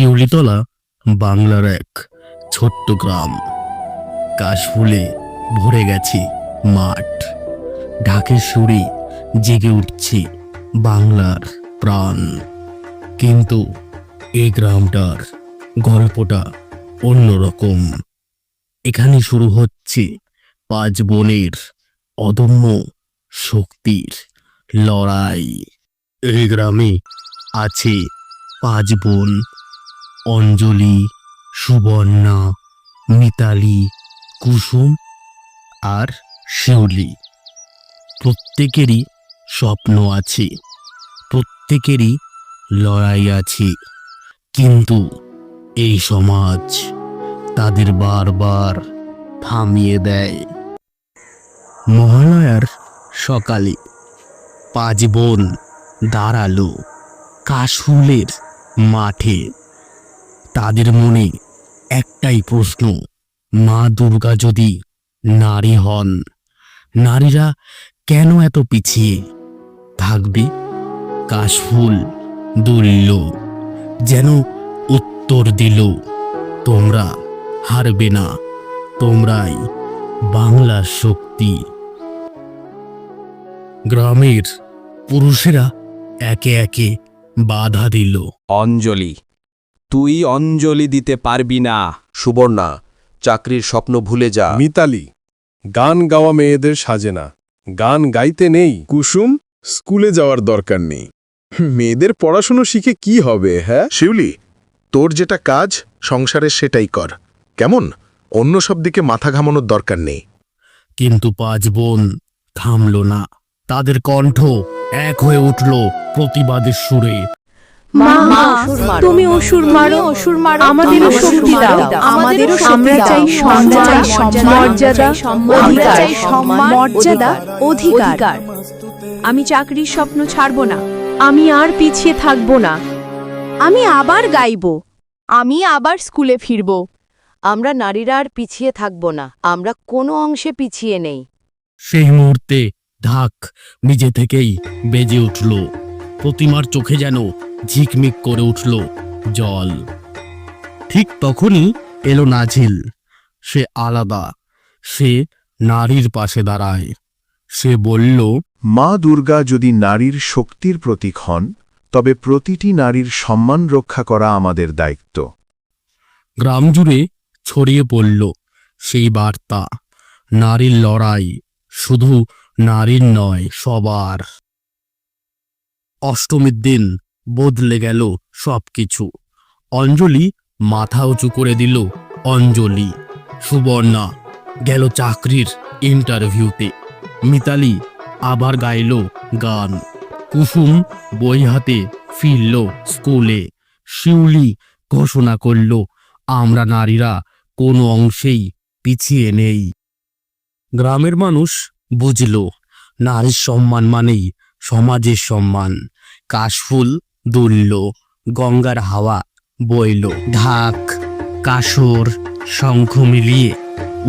শিউলিতলা বাংলার এক ছোট্ট গ্রাম। কাশফুলে ভরে গেছে মাঠ, ঢাকের সুরে জেগে উঠছে বাংলার প্রাণ। কিন্তু এই গ্রামটার গল্পটা অন্যরকম। এখানে শুরু হচ্ছে 5 বোনের অদম্য শক্তির লড়াই। এই গ্রামে আছে 5 বোন: অঞ্জলি, সুবর্ণা, মিতালি, কুসুম আর শিউলি। প্রত্যেকেরই স্বপ্ন আছে, প্রত্যেকেরই লড়াই আছে, কিন্তু এই সমাজ তাদের বারবার থামিয়ে দেয়। মহালয়ার সকালে 5 বোন দাঁড়ালো কাশফুলের মাঠে। তাদের মনে একটাই প্রশ্ন: মা দুর্গা যদি নারী হন, নারীরা কেন এত পিছিয়ে থাকবে? কাশফুল দুলল, যেন উত্তর দিল, তোমরা হারবে না, তোমরাই বাংলার শক্তি। গ্রামের পুরুষেরা একে একে বাধা দিল। অঞ্জলি, তুই অঞ্জলি দিতে পারবি না। সুবর্ণা, চাকরির স্বপ্ন ভুলে যা। মিতালি, গান গাওয়া মেয়েদের সাজে না, গান গাইতে নেই। কুসুম, স্কুলে যাওয়ার দরকার নেই, মেয়েদের পড়াশুনো শিখে কি হবে? হ্যাঁ শিউলি, তোর যেটা কাজ সংসারে সেটাই কর, কেমন? অন্য সব দিকে মাথা ঘামানোর দরকার নেই। কিন্তু 5 বোন থামল না। তাদের কণ্ঠ এক হয়ে উঠল প্রতিবাদের সুরে। মা, তুমি অসুর মারো, আমাদেরও শক্তি দাও, আমাদেরও আমরা চাই মর্যাদা, অধিকার। আমি চাকরির স্বপ্ন ছাড়ব না, আমি আর পিছিয়ে থাকব না। আমি আবার গাইব, আমি আবার স্কুলে ফিরব। আমরা নারীরা আর পিছিয়ে থাকব না, আমরা কোনো অংশে পিছিয়ে নেই। সেই মুহূর্তে ঢাক নিজে থেকেই বেজে উঠল। প্রতিমার চোখে যেন ঝিকমিক করে উঠল জল। ঠিক তখনই এলো নাঝিল। সে আলাদা, সে নারীর পাশে দাঁড়ায়। সে বলল, মা দুর্গা যদি নারীর শক্তির প্রতীক হন, তবে প্রতিটি নারীর সম্মান রক্ষা করা আমাদের দায়িত্ব। গ্রাম জুড়ে ছড়িয়ে পড়ল সেই বার্তা। নারীর লড়াই শুধু নারীর নয়, সবার। অষ্টমীর দিন বদলে গেল সবকিছু। অঞ্জলি মাথা উঁচু করে দিল অঞ্জলি। সুবর্ণা গেল চাকরির ইন্টারভিউতে। মিতালি আবার গাইল গান। কুসুম বই হাতে ফিরল স্কুলে। শিউলি ঘোষণা করল, আমরা নারীরা কোনো অংশেই পিছিয়ে নেই। গ্রামের মানুষ বুঝল, নারীর সম্মান মানেই সমাজের সম্মান। কাশফুল দুলল, গঙ্গার হাওয়া বইল, ঢাক, কাসর, শঙ্খ মিলিয়ে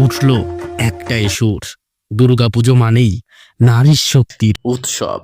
উঠল একটাই সুর। দুর্গাপুজো মানেই নারীর শক্তির উৎসব।